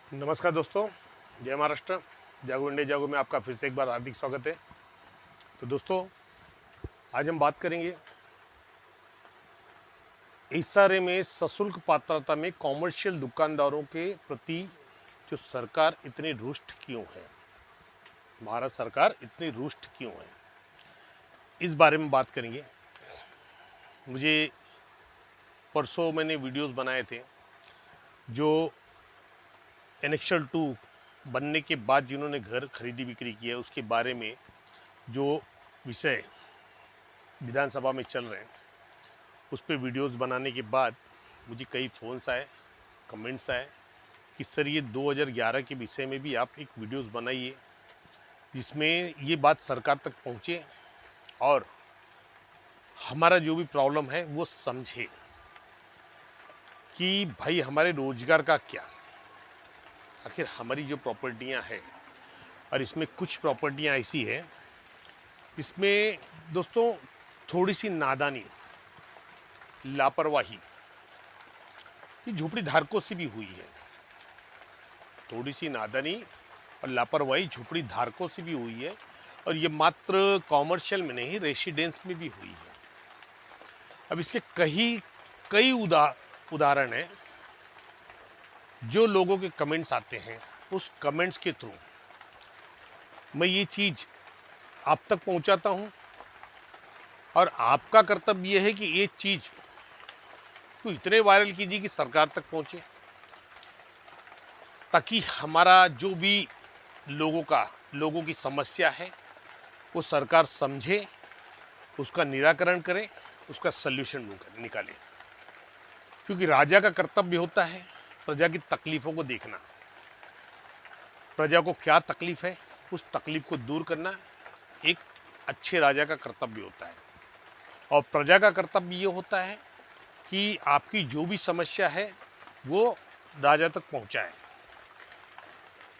नमस्कार दोस्तों, जय महाराष्ट्र। जागो इंडिया जागो में आपका फिर से एक बार हार्दिक स्वागत है। तो दोस्तों, आज हम बात करेंगे एसआरए में सशुल्क पात्रता में कॉमर्शियल दुकानदारों के प्रति जो सरकार इतनी रुष्ट क्यों है, भारत सरकार इतनी रुष्ट क्यों है, इस बारे में बात करेंगे। मुझे परसों मैंने वीडियोस बनाए थे जो एनेक्शल 2 बनने के बाद जिन्होंने घर खरीदी बिक्री की है उसके बारे में जो विषय विधानसभा में चल रहे हैं उस पर वीडियोस बनाने के बाद मुझे कई फ़ोन्स आए, कमेंट्स आए कि सर ये 2011 के विषय में भी आप एक वीडियोस बनाइए जिसमें ये बात सरकार तक पहुँचे और हमारा जो भी प्रॉब्लम है वो समझे कि भाई हमारे रोज़गार का क्या, आखिर हमारी जो प्रॉपर्टियां हैं। और इसमें कुछ प्रॉपर्टियां ऐसी है इसमें दोस्तों थोड़ी सी नादानी, लापरवाही ये झोपड़ी धारकों से भी हुई है। थोड़ी सी नादानी और लापरवाही झोपड़ी धारकों से भी हुई है और ये मात्र कॉमर्शियल में नहीं, रेसिडेंस में भी हुई है। अब इसके कई उदाहरण हैं जो लोगों के कमेंट्स आते हैं, उस कमेंट्स के थ्रू मैं ये चीज़ आप तक पहुंचाता हूं और आपका कर्तव्य ये है कि ये चीज़ को इतने वायरल कीजिए कि सरकार तक पहुंचे, ताकि हमारा जो भी लोगों की समस्या है वो सरकार समझे, उसका निराकरण करे, उसका सल्यूशन निकाले। क्योंकि राजा का कर्तव्य होता है प्रजा की तकलीफ़ों को देखना, प्रजा को क्या तकलीफ़ है उस तकलीफ़ को दूर करना एक अच्छे राजा का कर्तव्य होता है। और प्रजा का कर्तव्य ये होता है कि आपकी जो भी समस्या है वो राजा तक पहुंचाए।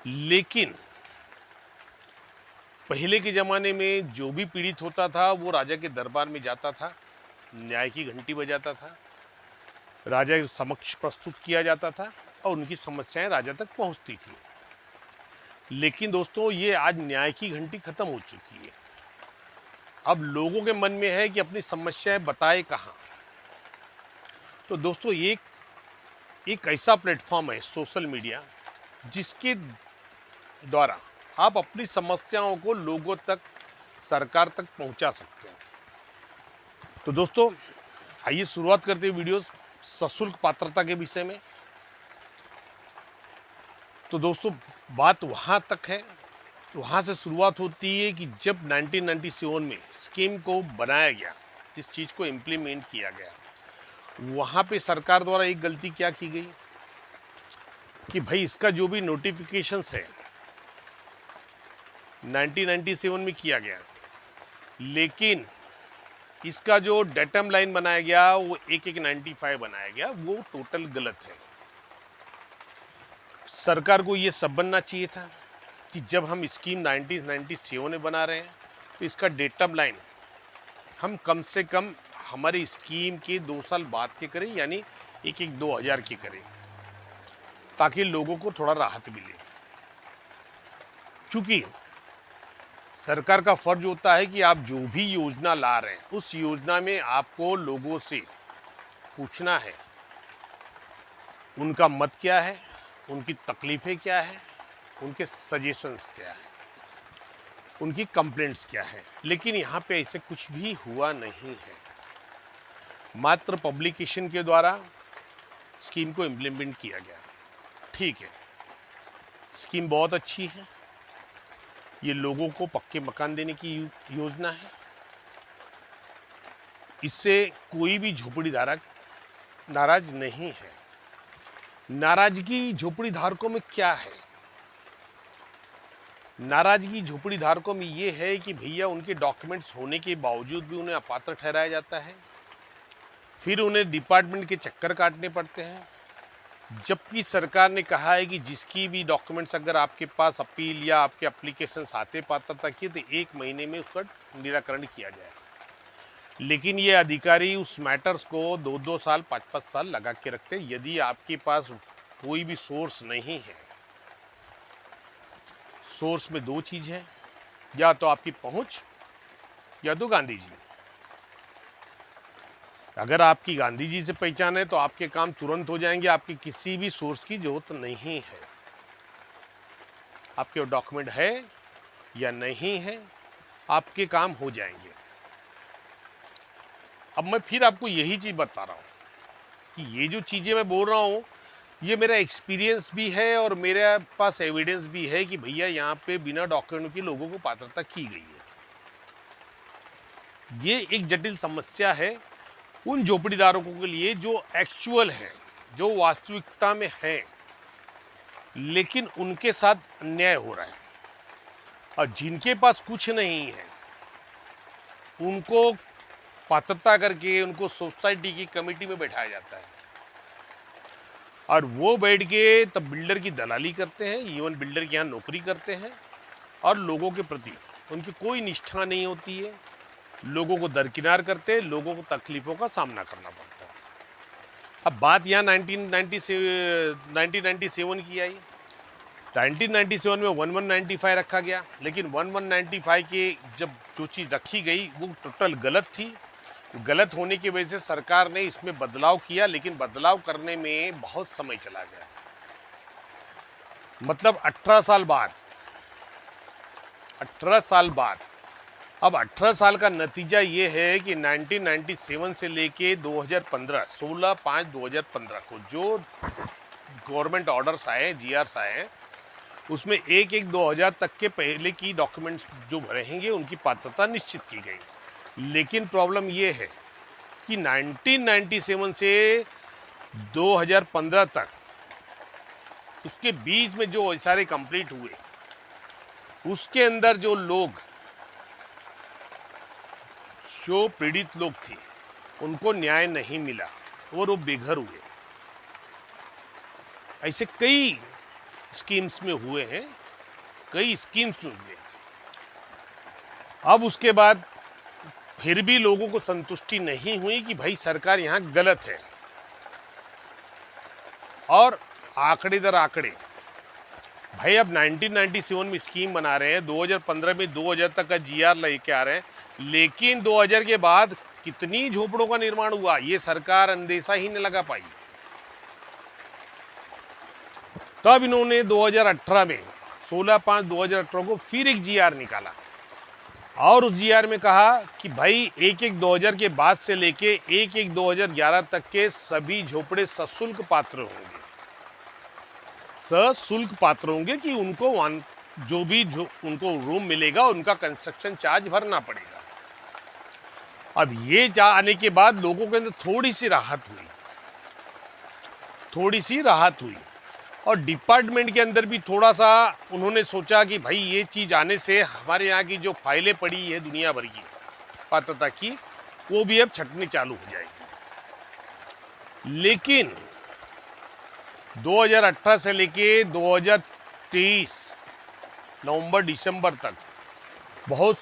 लेकिन पहले के ज़माने में जो भी पीड़ित होता था वो राजा के दरबार में जाता था, न्याय की घंटी बजाता था, राजा के समक्ष प्रस्तुत किया जाता था और उनकी समस्याएं राजा तक पहुंचती थी। लेकिन दोस्तों ये आज न्याय की घंटी खत्म हो चुकी है। अब लोगों के मन में है कि अपनी समस्याएं बताए कहाँ। तो दोस्तों एक ऐसा प्लेटफॉर्म है सोशल मीडिया जिसके द्वारा आप अपनी समस्याओं को लोगों तक, सरकार तक पहुंचा सकते हैं। तो दोस्तों आइए शुरुआत करते हैं वीडियोस सशुल्क पात्रता के विषय में। तो दोस्तों बात वहाँ तक है, वहाँ से शुरुआत होती है कि जब 1997 में स्कीम को बनाया गया, इस चीज़ को इम्प्लीमेंट किया गया, वहाँ पे सरकार द्वारा एक गलती क्या की गई कि भाई इसका जो भी नोटिफिकेशंस है 1997 में किया गया, लेकिन इसका जो डेटम लाइन बनाया गया वो 1195 बनाया गया, वो टोटल गलत है। सरकार को ये सब बनना चाहिए था कि जब हम स्कीम 1997 में बना रहे हैं तो इसका डेटम लाइन हम कम से कम हमारी स्कीम के 2 साल बाद के करें, यानी 2000 के करें, ताकि लोगों को थोड़ा राहत मिले। क्योंकि सरकार का फर्ज होता है कि आप जो भी योजना ला रहे हैं उस योजना में आपको लोगों से पूछना है उनका मत क्या है, उनकी तकलीफ़ें क्या है, उनके सजेशंस क्या है, उनकी कंप्लेंट्स क्या है। लेकिन यहाँ पे ऐसे कुछ भी हुआ नहीं है। मात्र पब्लिकेशन के द्वारा स्कीम को इम्प्लीमेंट किया गया। ठीक है, स्कीम बहुत अच्छी है, ये लोगों को पक्के मकान देने की योजना है। इससे कोई भी झोपड़ी धारक नाराज नहीं है। नाराजगी झोपड़ी धारकों में क्या है? नाराजगी झोपड़ी धारकों में ये है कि भैया उनके डॉक्यूमेंट्स होने के बावजूद भी उन्हें अपात्र ठहराया जाता है, फिर उन्हें डिपार्टमेंट के चक्कर काटने पड़ते हैं। जबकि सरकार ने कहा है कि जिसकी भी डॉक्यूमेंट्स अगर आपके पास अपील या आपके एप्लीकेशन आते पात्रता की तो 1 महीने में उसका निराकरण किया जाए। लेकिन ये अधिकारी उस मैटर्स को 2-2 साल, 5-5 साल लगा के रखते हैं। यदि आपके पास कोई भी सोर्स नहीं है, सोर्स में दो चीज़ है, या तो आपकी पहुंच या तो गांधी जी। अगर आपकी गांधी जी से पहचान है तो आपके काम तुरंत हो जाएंगे, आपकी किसी भी सोर्स की जरूरत नहीं है। आपके डॉक्यूमेंट है या नहीं है, आपके काम हो जाएंगे। अब मैं फिर आपको यही चीज़ बता रहा हूँ कि ये जो चीज़ें मैं बोल रहा हूँ ये मेरा एक्सपीरियंस भी है और मेरे पास एविडेंस भी है कि भैया यहाँ पे बिना डॉक्यूमेंट के लोगों को पात्रता की गई है। ये एक जटिल समस्या है उन झोपड़ीदारों के लिए जो एक्चुअल है, जो वास्तविकता में है, लेकिन उनके साथ अन्याय हो रहा है। और जिनके पास कुछ नहीं है उनको पात्रता करके उनको सोसाइटी की कमेटी में बैठाया जाता है और वो बैठ के तब बिल्डर की दलाली करते हैं, इवन बिल्डर के यहाँ नौकरी करते हैं और लोगों के प्रति उनकी कोई निष्ठा नहीं होती है। लोगों को दरकिनार करते हैं, लोगों को तकलीफ़ों का सामना करना पड़ता है। अब बात यहाँ 1997 की आई। 1997 में 1195 रखा गया, लेकिन 1195 के जब जो चीज़ रखी गई वो टोटल गलत थी। गलत होने की वजह से सरकार ने इसमें बदलाव किया, लेकिन बदलाव करने में बहुत समय चला गया। मतलब 18 साल बाद अब 18 साल का नतीजा ये है कि 1997 से लेके 2015 16/5/2015 को जो गवर्नमेंट ऑर्डर्स आए, जीआरस आए, उसमें 1/1/2000 तक के पहले की डॉक्यूमेंट्स जो रहेंगे उनकी पात्रता निश्चित की गई। लेकिन प्रॉब्लम ये है कि 1997 से 2015 तक उसके बीच में जो सारे कंप्लीट हुए उसके अंदर जो लोग, जो पीड़ित लोग थे, उनको न्याय नहीं मिला और वो बेघर हुए। ऐसे कई स्कीम्स में हुए हैं, कई स्कीम्स में हुए। अब उसके बाद फिर भी लोगों को संतुष्टि नहीं हुई कि भाई सरकार यहाँ गलत है और आंकड़े दर आंकड़े भाई अब 1997 में स्कीम बना रहे हैं, 2015 में 2000 तक का जीआर लेके आ रहे हैं, लेकिन 2000 के बाद कितनी झोपड़ों का निर्माण हुआ ये सरकार अंदेशा ही नहीं लगा पाई। तब इन्होंने 2018 में 16/5/2018 को फिर एक जीआर निकाला और उस जीआर में कहा कि भाई 1/1/2000 के बाद से लेके 1/1/2011 तक के सभी झोपड़े सशुल्क पात्र होंगे। सशुल्क पात्र होंगे कि उनको जो उनको रूम मिलेगा उनका कंस्ट्रक्शन चार्ज भरना पड़ेगा। अब ये आने के बाद लोगों के अंदर थोड़ी सी राहत हुई और डिपार्टमेंट के अंदर भी थोड़ा सा उन्होंने सोचा कि भाई ये चीज़ आने से हमारे यहाँ की जो फाइलें पड़ी है दुनिया भर की पात्रता की, वो भी अब छटनी चालू हो जाएगी। लेकिन 2018 से लेके 2023 नवंबर दिसंबर तक बहुत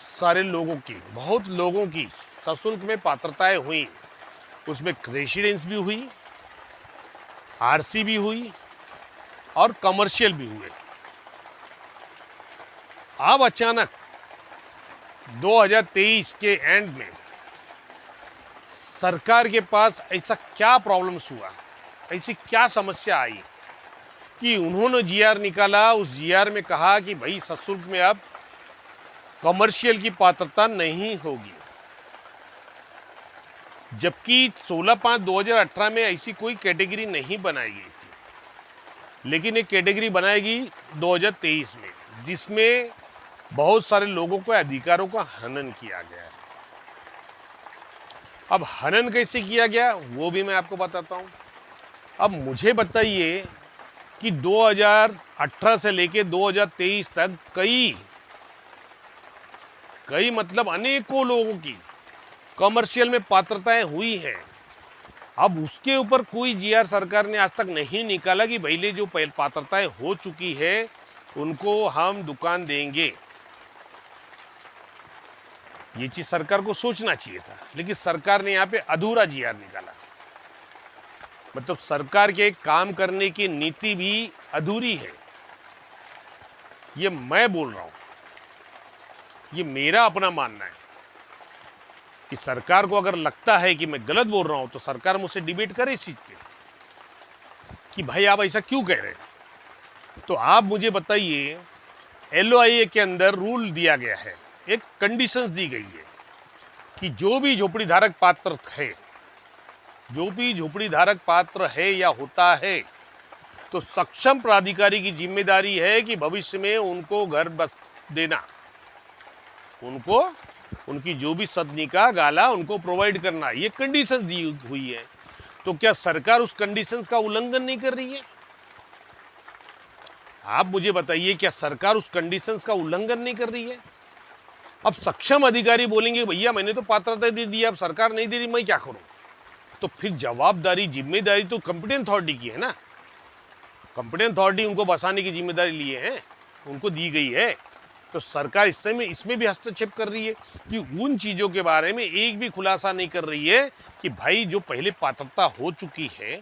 लोगों की सशुल्क में पात्रताएं हुई। उसमें रेसिडेंस भी हुई, आरसी भी हुई और कमर्शियल भी हुए। अब अचानक 2023 के एंड में सरकार के पास ऐसा क्या प्रॉब्लम्स हुआ, ऐसी क्या समस्या आई कि उन्होंने जीआर निकाला। उस जीआर में कहा कि भाई सशुल्क में अब कमर्शियल की पात्रता नहीं होगी, जबकि 16/5/2018 में ऐसी कोई कैटेगरी नहीं बनाई गई थी, लेकिन एक कैटेगरी बनाएगी 2023 में जिसमें बहुत सारे लोगों के अधिकारों का हनन किया गया है। अब हनन कैसे किया गया वो भी मैं आपको बताता हूँ। अब मुझे बताइए कि 2018 से लेके 2023 तक कई मतलब अनेकों लोगों की कमर्शियल में पात्रताएं हुई हैं। अब उसके ऊपर कोई जीआर सरकार ने आज तक नहीं निकाला कि पहले जो पात्रताएं हो चुकी है उनको हम दुकान देंगे। ये चीज सरकार को सोचना चाहिए था, लेकिन सरकार ने यहाँ पे अधूरा जीआर निकाला। मतलब सरकार के काम करने की नीति भी अधूरी है। ये मैं बोल रहा हूं, ये मेरा अपना मानना है कि सरकार को अगर लगता है कि मैं गलत बोल रहा हूं तो सरकार मुझसे डिबेट करे इस चीज पे कि भाई आप ऐसा क्यों कह रहे हैं। तो आप मुझे बताइए, LOIA के अंदर रूल दिया गया है, एक कंडीशंस दी गई है कि जो भी झोपड़ी धारक पात्र है, जो भी झोपड़ी धारक पात्र है या होता है, तो सक्षम प्राधिकारी की जिम्मेदारी है कि भविष्य में उनको घर बस देना, उनको उनकी जो भी सदनी का गाला उनको प्रोवाइड करना, ये कंडीशन दी हुई है। तो क्या सरकार उस कंडीशंस का उल्लंघन नहीं कर रही है? आप मुझे बताइए, क्या सरकार उस कंडीशंस का उल्लंघन नहीं कर रही है? अब सक्षम अधिकारी बोलेंगे भैया मैंने तो पात्रता दे दी, अब सरकार नहीं दे रही, मैं क्या करूं? तो फिर जवाबदारी, जिम्मेदारी तो कंपिटेंट अथॉरिटी की है ना। कंपिटेंट अथॉरिटी उनको बसाने की जिम्मेदारी लिए हैं, उनको दी गई है। तो सरकार इसमें भी हस्तक्षेप कर रही है कि उन चीज़ों के बारे में एक भी खुलासा नहीं कर रही है कि भाई जो पहले पात्रता हो चुकी है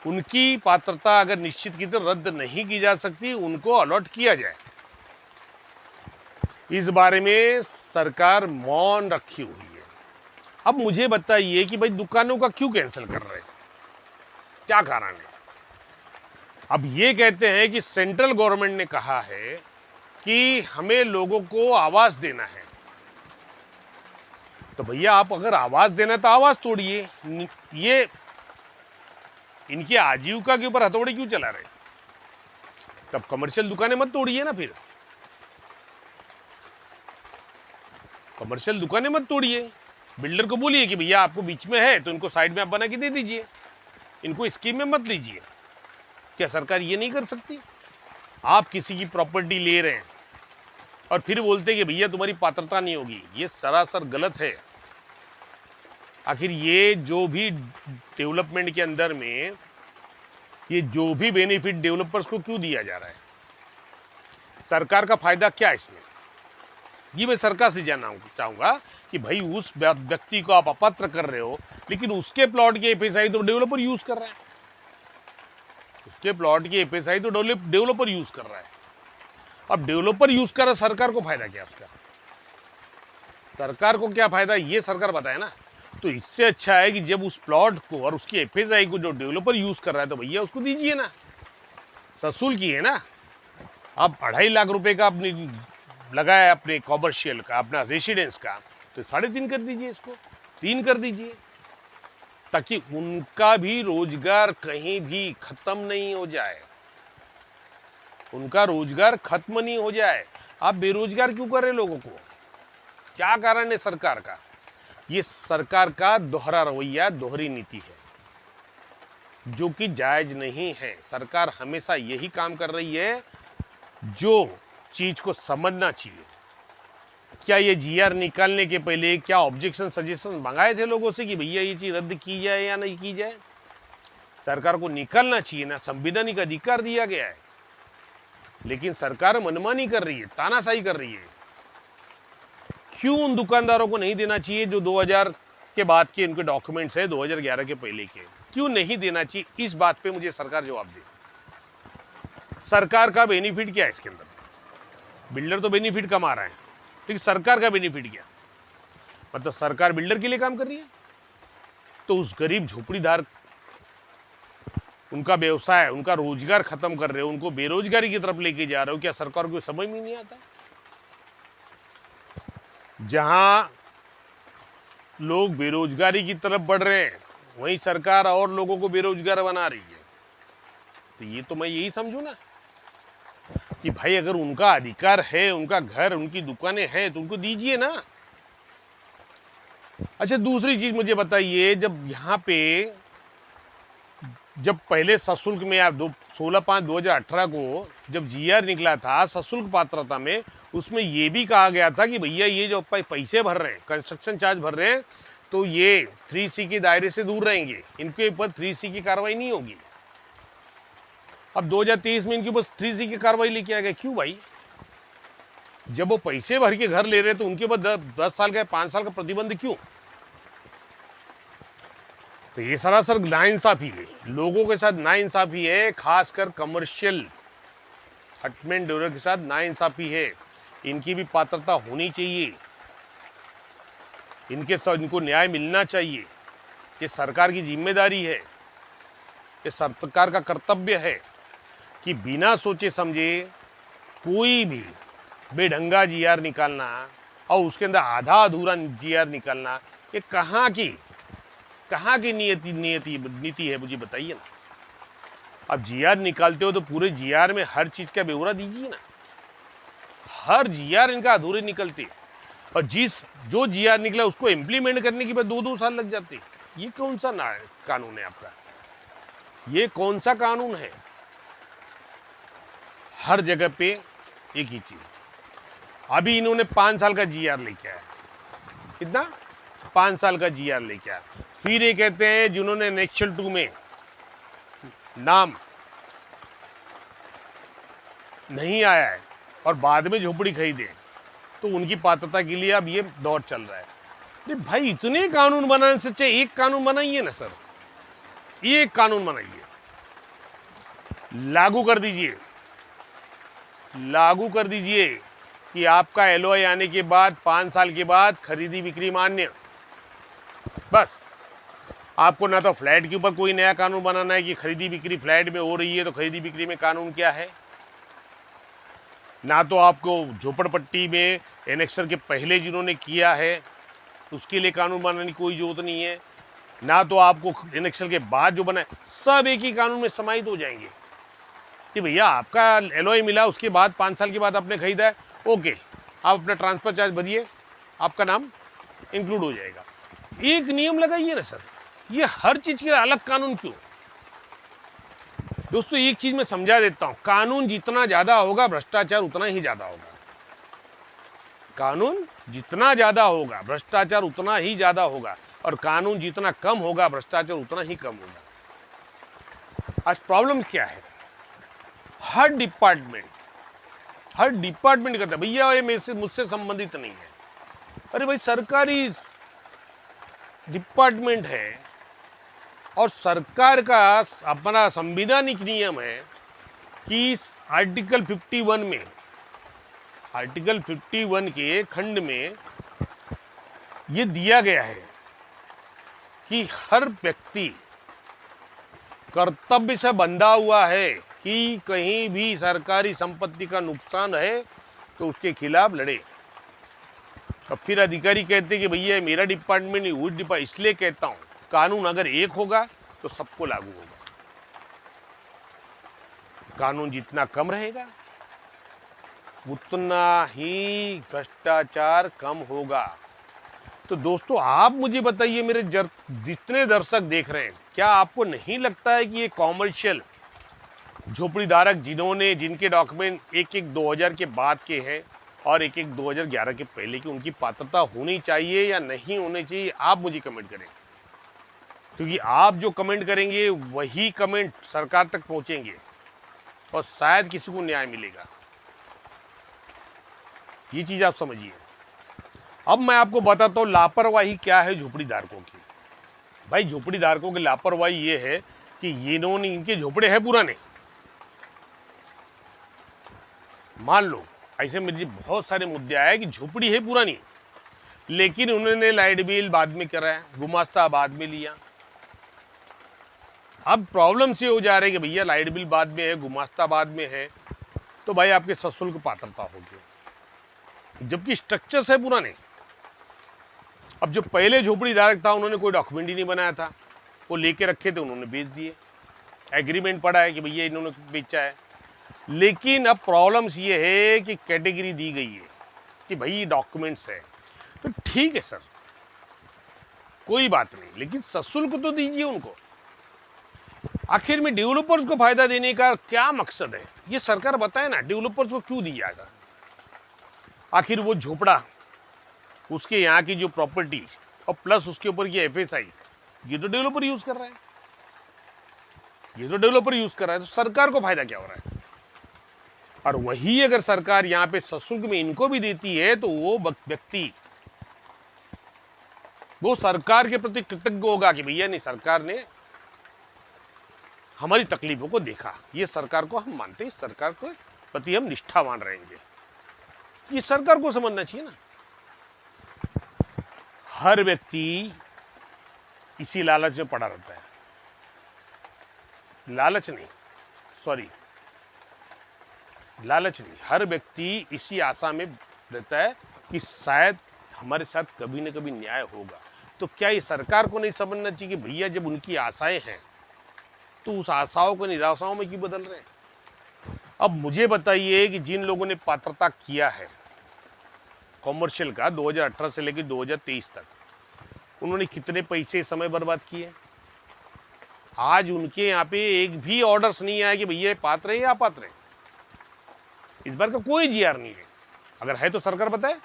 उनकी पात्रता अगर निश्चित की तो रद्द नहीं की जा सकती, उनको अलॉट किया जाए। इस बारे में सरकार मौन रखी हुई है। अब मुझे बताइए कि भाई दुकानों का क्यों कैंसिल कर रहे हैं, क्या कारण है? अब ये कहते हैं कि सेंट्रल गवर्नमेंट ने कहा है कि हमें लोगों को आवाज देना है। तो भैया आप अगर आवाज देना तो आवाज तोड़िए, ये इनकी आजीविका के ऊपर हथौड़े क्यों चला रहे? तब कमर्शियल दुकानें मत तोड़िए ना, फिर कमर्शियल दुकानें मत तोड़िए। बिल्डर को बोलिए कि भैया आपको बीच में है तो इनको साइड में आप बना के दे दीजिए, इनको स्कीम में मत लीजिए। क्या सरकार ये नहीं कर सकती? आप किसी की प्रॉपर्टी ले रहे हैं और फिर बोलते हैं कि भैया तुम्हारी पात्रता नहीं होगी, ये सरासर गलत है। आखिर ये जो भी डेवलपमेंट के अंदर में ये जो भी बेनिफिट डेवलपर्स को क्यों दिया जा रहा है, सरकार का फायदा क्या है इसमें? ये मैं सरकार से जानना चाहूंगा कि भाई उस व्यक्ति को आप अपात्र कर रहे हो, लेकिन उसके प्लॉट के एफएसआई तो डेवलपर यूज कर रहा है, उसके प्लॉट की एफएसआई तो डेवलपर यूज कर रहा है। अब डेवलपर यूज कर रहा है, सरकार को फायदा क्या उसका? सरकार को क्या फायदा, ये सरकार बताए ना। तो इससे अच्छा है कि जब उस प्लॉट को और उसकी एफएसआई को जो डेवलपर यूज कर रहा है तो भैया उसको दीजिए ना, ससुल की है ना। अब 2.5 लाख रुपए का आपने लगाया अपने कॉमर्शियल का, अपना रेसिडेंस का, तो 3.5 कर दीजिए, इसको 3 कर दीजिए, ताकि उनका भी रोजगार कहीं भी खत्म नहीं हो जाए, उनका रोजगार खत्म नहीं हो जाए। आप बेरोजगार क्यों कर रहे लोगों को? क्या कारण है सरकार का? ये सरकार का दोहरा रवैया, दोहरी नीति है जो कि जायज नहीं है। सरकार हमेशा यही काम कर रही है जो चीज को समझना चाहिए। क्या ये GR निकालने के पहले क्या ऑब्जेक्शन सजेशन मंगाए थे लोगों से कि भैया ये चीज रद्द की जाए या नहीं की जाए? सरकार को निकालना चाहिए ना, संवैधानिक अधिकार दिया गया है। लेकिन सरकार मनमानी कर रही है, तानाशाही कर रही है। क्यों उन दुकानदारों को नहीं देना चाहिए जो 2000 के बाद के इनके डॉक्यूमेंट्स है, 2011 के पहले के, क्यों नहीं देना चाहिए? इस बात पे मुझे सरकार जवाब दे। सरकार का बेनिफिट क्या है इसके अंदर? बिल्डर तो बेनिफिट कमा रहा है, लेकिन सरकार का बेनिफिट क्या? मतलब सरकार बिल्डर के लिए काम कर रही है, तो उस गरीब झोपड़ीदार उनका व्यवसाय, उनका रोजगार खत्म कर रहे हो, उनको बेरोजगारी की तरफ लेके जा रहे हो। क्या सरकार को समझ में नहीं आता? जहां लोग बेरोजगारी की तरफ बढ़ रहे हैं वहीं सरकार और लोगों को बेरोजगार बना रही है। तो ये तो मैं यही समझू ना कि भाई अगर उनका अधिकार है, उनका घर, उनकी दुकानें हैं, तो उनको दीजिए ना। अच्छा, दूसरी चीज मुझे बताइए, जब यहाँ पे जब पहले सशुल्क में आप 16/5/2018 को जब GR निकला था सशुल्क पात्रता में, उसमें ये भी कहा गया था कि भैया ये जो पैसे भर रहे हैं, कंस्ट्रक्शन चार्ज भर रहे हैं, तो ये 3C के दायरे से दूर रहेंगे, इनके ऊपर 3C की कार्रवाई नहीं होगी। अब 2023 में इनके ऊपर 3C की कार्रवाई लेके आ गए। क्यों भाई? जब वो पैसे भर के घर ले रहे तो उनके ऊपर 10 साल का 5 साल का प्रतिबंध क्यों? तो ये सरासर नाइंसाफी है, लोगों के साथ नाइंसाफी है, खासकर कमर्शियल हटमैन ड्यूलर के साथ नाइंसाफी है। इनकी भी पात्रता होनी चाहिए, इनको न्याय मिलना चाहिए। ये सरकार की जिम्मेदारी है, ये सरकार का कर्तव्य है कि बिना सोचे समझे कोई भी बेढंगा जीआर निकालना और उसके अंदर आधा अधूरा जीआर निकालना, ये कहाँ की नीति है, मुझे बताइए ना। अब जीआर निकालते हो तो पूरे जीआर में हर चीज का ब्यौरा दीजिए ना। हर जीआर इनका अधूरे निकलते, और जो जीआर निकला उसको इम्प्लीमेंट करने के बाद 2-2 साल लग जाते। ये कौन सा कानून है आपका? ये कौन सा कानून है? हर जगह पे एक ही चीज। अभी इन्होंने 5 साल का जीआर लेके आया, कितना 5 साल का जीआर लेके आया। फिर ये कहते हैं जिन्होंने नेक्सल 2 में नाम नहीं आया है और बाद में झोपड़ी खरीदे तो उनकी पात्रता के लिए अब ये दौर चल रहा है। अरे भाई, इतने कानून बनाने से चाहिए एक कानून बनाइए ना सर, एक कानून बनाइए, लागू कर दीजिए कि आपका एलओआई आने के बाद 5 साल के बाद खरीदी बिक्री मान्य। बस आपको ना तो फ्लैट के ऊपर कोई नया कानून बनाना है कि खरीदी बिक्री फ्लैट में हो रही है तो खरीदी बिक्री में कानून क्या है, ना तो आपको झोपड़पट्टी में एनेक्सर के पहले जिन्होंने किया है उसके लिए कानून बनाने की कोई जरूरत नहीं है, ना तो आपको एनेक्सर के बाद जो बना है, सब एक ही कानून में समाहित हो जाएंगे कि भैया आपका एलओआई मिला, उसके बाद 5 साल के बाद आपने खरीदा है, ओके, आप अपना ट्रांसफर चार्ज भरिए, आपका नाम इंक्लूड हो जाएगा। एक नियम लगाइए ना सर, ये हर चीज के अलग कानून क्यों? दोस्तों एक चीज मैं समझा देता हूं, कानून जितना ज्यादा होगा भ्रष्टाचार उतना ही ज्यादा होगा। कानून जितना ज्यादा होगा भ्रष्टाचार उतना ही ज्यादा होगा, और कानून जितना कम होगा भ्रष्टाचार उतना ही कम होगा। आज प्रॉब्लम क्या है, हर डिपार्टमेंट कहता है भैया ये मुझसे संबंधित नहीं है। अरे भाई, सरकारी डिपार्टमेंट है और सरकार का अपना संवैधानिक नियम है कि आर्टिकल 51 के खंड में ये दिया गया है कि हर व्यक्ति कर्तव्य से बंधा हुआ है कि कहीं भी सरकारी संपत्ति का नुकसान है तो उसके खिलाफ लड़े। और फिर अधिकारी कहते कि भैया मेरा डिपार्टमेंट नहीं, वो डिपार्टमेंट, इसलिए कहता हूं कानून अगर एक होगा तो सबको लागू होगा। कानून जितना कम रहेगा उतना ही भ्रष्टाचार कम होगा। तो दोस्तों आप मुझे बताइए, मेरे जितने दर्शक देख रहे हैं, क्या आपको नहीं लगता है कि ये कॉमर्शियल झोपड़ीधारक जिनके डॉक्यूमेंट एक 2000 के बाद के हैं और एक 2011 के पहले की, उनकी पात्रता होनी चाहिए या नहीं होनी चाहिए? आप मुझे कमेंट करें, क्योंकि आप जो कमेंट करेंगे वही कमेंट सरकार तक पहुंचेंगे और शायद किसी को न्याय मिलेगा। ये चीज आप समझिए। अब मैं आपको बताता हूं लापरवाही क्या है झोपड़ीधारकों की। भाई, झोपड़ीधारकों की लापरवाही ये है कि इनके झोपड़े हैं पुराने। मान लो ऐसे मुझे बहुत सारे मुद्दे आए कि झोपड़ी है पुरानी, लेकिन उन्होंने लाइट बिल बाद में कराया, गुमास्ता बाद में लिया। अब प्रॉब्लम से हो जा रही है कि भैया लाइट बिल बाद में है, गुमास्ता बाद में है, तो भाई आपके सशुल्क पात्रता होगी, जबकि स्ट्रक्चर्स है पुराने। अब जो पहले झोपड़ीधारक था उन्होंने कोई डॉक्यूमेंट ही नहीं बनाया था, वो लेके रखे थे, उन्होंने बेच दिए, एग्रीमेंट पड़ा है कि भैया इन्होंने बेचा है। लेकिन अब प्रॉब्लम्स ये है कि कैटेगरी दी गई है कि भाई डॉक्यूमेंट्स है, तो ठीक है सर, कोई बात नहीं, लेकिन सशुल्क तो दीजिए उनको। आखिर में डेवलपर्स को फायदा देने का क्या मकसद है, ये सरकार बताए ना, डेवलपर्स को क्यों दिया जाएगा? आखिर वो झोपड़ा, उसके यहाँ की जो प्रॉपर्टी और प्लस उसके ऊपर की एफएसआई, ये तो डेवलपर यूज कर रहा है, तो सरकार को फायदा क्या हो रहा है? और वही अगर सरकार यहाँ पे सशुल्क में इनको भी देती है तो वो व्यक्ति वो सरकार के प्रति कृतज्ञ होगा कि भैया नहीं, सरकार ने हमारी तकलीफों को देखा, ये सरकार को हम मानते हैं, सरकार को प्रति हम निष्ठावान रहेंगे। ये सरकार को समझना चाहिए ना। हर व्यक्ति इसी लालच में पड़ा रहता है, लालच नहीं, हर व्यक्ति इसी आशा में रहता है कि शायद हमारे साथ कभी न कभी न्याय होगा। तो क्या ये सरकार को नहीं समझना चाहिए कि भैया जब उनकी आशाएं हैं तो उस आशाओं को निराशाओं में क्यों बदल रहे हैं? अब मुझे बताइए कि जिन लोगों ने पात्रता किया है कॉमर्शियल का 2018 से लेकर 2023 तक, उन्होंने कितने पैसे समय बर्बाद किए? आज उनके यहाँ पे एक भी ऑर्डर्स नहीं आया कि भैया पात्र है या अपात्र है। इस बार का कोई जीआर नहीं है, अगर है तो सरकार बताए।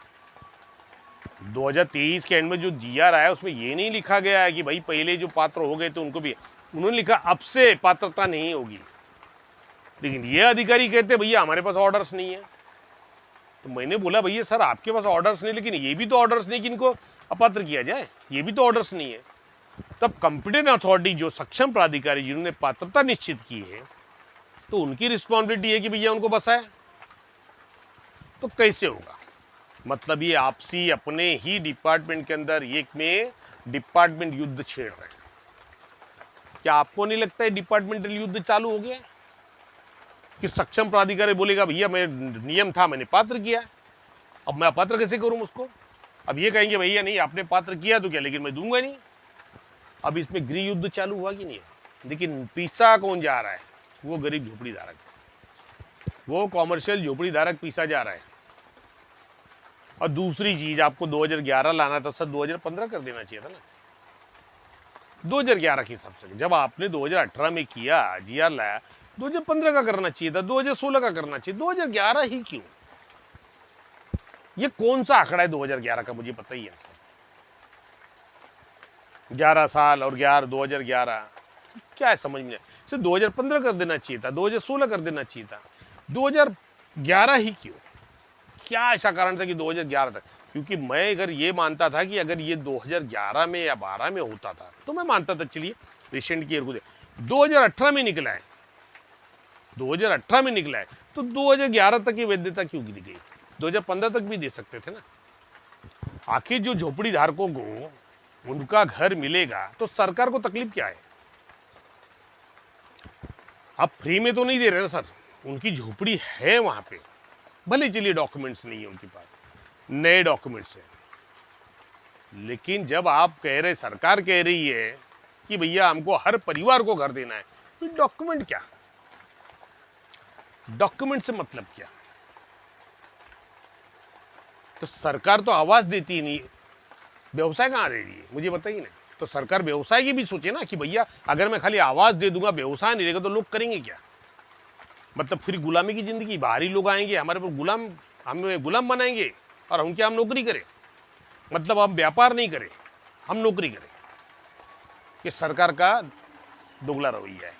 2023 के एंड में जो जीआर आया उसमें ये नहीं लिखा गया है कि भाई पहले जो पात्र हो गए तो उनको भी, उन्होंने लिखा अब से पात्रता नहीं होगी। लेकिन ये अधिकारी कहते भैया हमारे पास ऑर्डर्स नहीं है। तो मैंने बोला भैया सर आपके पास ऑर्डर्स नहीं, लेकिन ये भी तो ऑर्डर्स नहीं कि इनको अपात्र किया जाए, ये भी तो ऑर्डर्स नहीं है। तब कंपिटेंट अथॉरिटी जो सक्षम प्राधिकारी जिन्होंने पात्रता निश्चित की है, तो उनकी रिस्पॉन्सिबिलिटी है कि भैया उनको बसाए। तो कैसे होगा? मतलब ये आपसी अपने ही डिपार्टमेंट के अंदर एक में डिपार्टमेंट युद्ध छेड़ रहे हैं। क्या आपको नहीं लगता है डिपार्टमेंटल युद्ध चालू हो गया कि सक्षम प्राधिकारी बोलेगा भैया मैं नियम था मैंने पात्र किया, अब मैं अपात्र कैसे करूं उसको? अब ये कहेंगे भैया नहीं आपने पात्र किया तो क्या, लेकिन मैं दूंगा नहीं। अब इसमें गृह युद्ध चालू हुआ कि नहीं? लेकिन पीसा कौन जा रहा है? वो गरीब झोपड़ी धारक, वो कॉमर्शियल झोपड़ी धारक पीसा जा रहा है। और दूसरी चीज, आपको 2011 लाना था सर, 2015 कर देना चाहिए था ना। 2011 के हिसाब से जब आपने 2018 में किया जीआर लाया, 2015 का करना चाहिए था, 2016 का करना चाहिए, 2011 ही क्यों? ये कौन सा आंकड़ा है 2011 का, मुझे पता ही है सर। 11 साल और 2011 क्या है समझ में? सिर्फ 2015 कर देना चाहिए था, 2016 कर देना चाहिए था, 2011 ही क्यों? क्या ऐसा कारण था कि 2011 तक? क्योंकि मैं अगर ये मानता था कि अगर ये 2011 में या 12 में होता था तो मैं मानता था चलिए रिसेंट ईयर को 2018 में निकला है, 2018 में निकला है तो 2011 तक की वैधता क्यों गिर गई? 2015 तक भी दे सकते थे ना। आखिर जो झोपड़ी धारकों को उनका घर मिलेगा तो सरकार को तकलीफ क्या है? आप फ्री में तो नहीं दे रहे ना सर, उनकी झोपड़ी है वहां पे, भले चलिए डॉक्यूमेंट्स नहीं है उनके पास, नए डॉक्यूमेंट्स हैं, लेकिन जब आप कह रहे, सरकार कह रही है कि भैया हमको हर परिवार को घर देना है, तो डॉक्यूमेंट क्या? डॉक्यूमेंट से मतलब क्या? तो सरकार तो आवाज देती नहीं, व्यवसाय कहाँ दे रही है मुझे बताइए ना। तो सरकार व्यवसाय की भी सोचे ना कि भैया अगर मैं खाली आवाज दे दूंगा, व्यवसाय नहीं रहेगा तो लोग करेंगे क्या? मतलब फिर गुलामी की जिंदगी, बाहरी लोग आएंगे हमारे पर गुलाम, हमें गुलाम बनाएंगे और हम क्या, हम नौकरी करें? मतलब हम व्यापार नहीं करें, हम नौकरी करें। ये सरकार का दोगला रवैया है।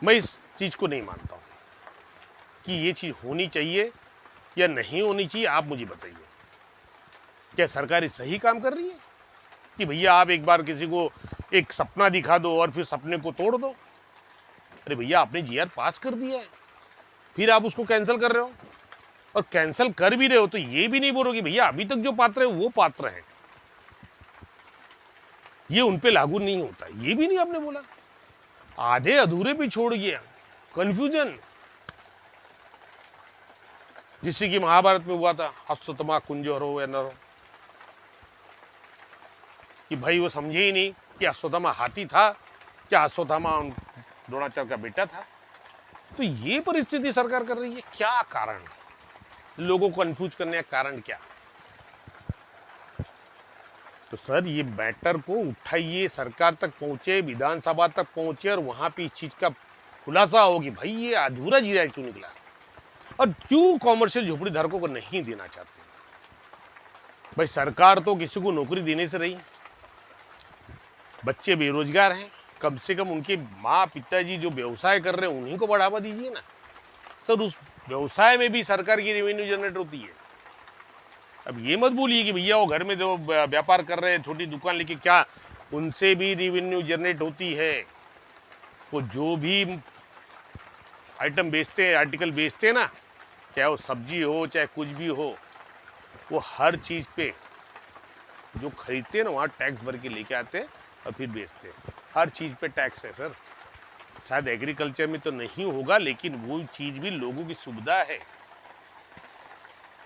मैं इस चीज को नहीं मानता हूं कि ये चीज होनी चाहिए या नहीं होनी चाहिए। आप मुझे बताइए, क्या सरकार सही काम कर रही है कि भैया आप एक बार किसी को एक सपना दिखा दो और फिर सपने को तोड़ दो? अरे भैया आपने जीआर पास कर दिया है, फिर आप उसको कैंसिल कर रहे हो, और कैंसिल कर भी रहे हो तो ये भी नहीं बोलो कि भैया अभी तक जो पात्र है वो पात्र है, ये उन पे लागू नहीं होता, ये भी नहीं आपने बोला। आधे अधूरे पे छोड़ गया, कंफ्यूजन, जिससे कि महाभारत में हुआ था, अश्वत्थामा कुंजरो या नरो, कि भाई वो समझे ही नहीं कि अश्वत्थामा हाथी था क्या अश्वत्थामा द्रोणाचार्य का बेटा था। तो ये परिस्थिति सरकार कर रही है, क्या कारण? लोगों को कंफ्यूज करने का कारण क्या? तो सर ये मैटर को उठाइए, सरकार तक पहुंचे, विधानसभा तक पहुंचे और वहां पे इस चीज का खुलासा हो कि भाई ये अधूरा जीआर क्यों निकला और क्यों कॉमर्शियल झोपड़ी धारकों को नहीं देना चाहते। भाई सरकार तो किसी को नौकरी देने से रही, बच्चे बेरोजगार हैं, कम से कम उनके माँ पिताजी जो व्यवसाय कर रहे हैं उन्हीं को बढ़ावा दीजिए ना सर। उस व्यवसाय में भी सरकार की रेवेन्यू जनरेट होती है। अब ये मत बोलिए कि भैया वो घर में जो व्यापार कर रहे हैं, छोटी दुकान लेके, क्या उनसे भी रेवेन्यू जनरेट होती है? वो जो भी आइटम बेचते हैं, आर्टिकल बेचते हैं ना, चाहे वो सब्जी हो चाहे कुछ भी हो, वो हर चीज़ पे जो खरीदते हैं ना वहाँ टैक्स भर के लेके आते हैं और फिर बेचते हैं। हर चीज़ पे टैक्स है सर। शायद एग्रीकल्चर में तो नहीं होगा, लेकिन वो चीज़ भी लोगों की सुविधा है,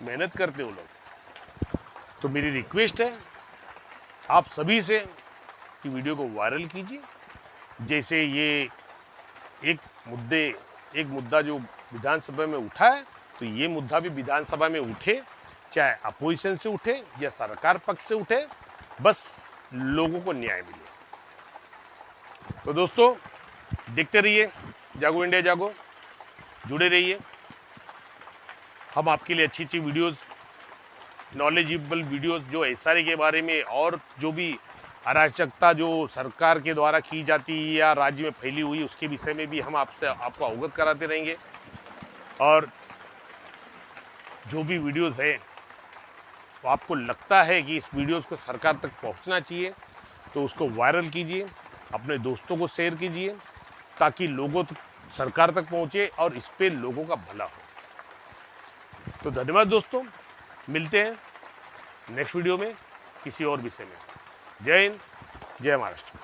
मेहनत करते हो लोग। तो मेरी रिक्वेस्ट है आप सभी से कि वीडियो को वायरल कीजिए। जैसे ये एक मुद्दा जो विधानसभा में उठा है, तो ये मुद्दा भी विधानसभा में उठे, चाहे अपोजिशन से उठे या सरकार पक्ष से उठे, बस लोगों को न्याय मिले। तो दोस्तों देखते रहिए जागो इंडिया जागो, जुड़े रहिए। हम आपके लिए अच्छी अच्छी वीडियोस, नॉलेजेबल वीडियोस जो एसआरए के बारे में और जो भी अराजकता जो सरकार के द्वारा की जाती है या राज्य में फैली हुई, उसके विषय में भी हम आपको अवगत कराते रहेंगे। और जो भी वीडियोस है वो आपको लगता है कि इस वीडियोस को सरकार तक पहुंचना चाहिए, तो उसको वायरल कीजिए, अपने दोस्तों को शेयर कीजिए, ताकि लोगों तक, सरकार तक पहुंचे और इस पे लोगों का भला हो। तो धन्यवाद दोस्तों, मिलते हैं नेक्स्ट वीडियो में किसी और विषय में। जय हिंद, जय महाराष्ट्र।